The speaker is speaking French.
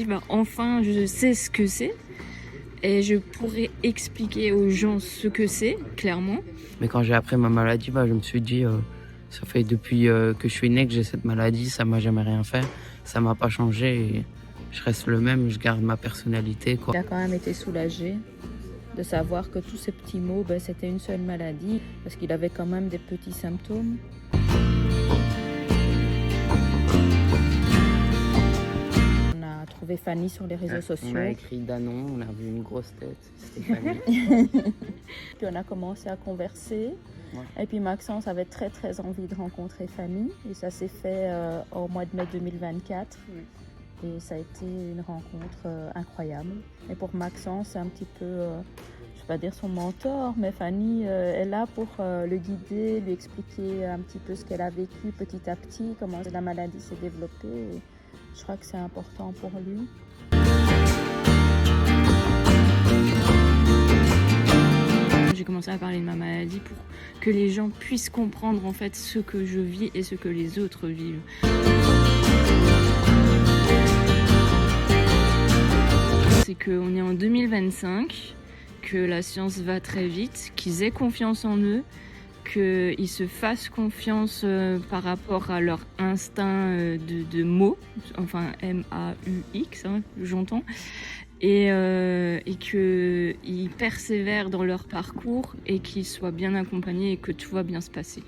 bah, enfin je sais ce que c'est et je pourrais expliquer aux gens ce que c'est, clairement. Mais quand j'ai appris ma maladie, je me suis dit, ça fait depuis que je suis né que j'ai cette maladie, ça m'a jamais rien fait, ça m'a pas changé et je reste le même, je garde ma personnalité, quoi. Il a quand même été soulagé de savoir que tous ces petits maux, c'était une seule maladie, parce qu'il avait quand même des petits symptômes. On a trouvé Fanny sur les réseaux sociaux. On a écrit Danon, on a vu une grosse tête, c'était Fanny. Puis on a commencé à converser. Ouais. Et puis Maxence avait très très envie de rencontrer Fanny. Et ça s'est fait au mois de mai 2024. Oui. Et ça a été une rencontre incroyable. Et pour Maxence, c'est un petit peu, je ne vais pas dire son mentor, mais Fanny est là pour le guider, lui expliquer un petit peu ce qu'elle a vécu petit à petit, comment la maladie s'est développée. Et je crois que c'est important pour lui. J'ai commencé à parler de ma maladie pour que les gens puissent comprendre en fait ce que je vis et ce que les autres vivent. C'est qu'on est en 2025, que la science va très vite, qu'ils aient confiance en eux, qu'ils se fassent confiance par rapport à leur instinct de mots, enfin M-A-U-X, hein, j'entends, et qu'ils persévèrent dans leur parcours et qu'ils soient bien accompagnés et que tout va bien se passer.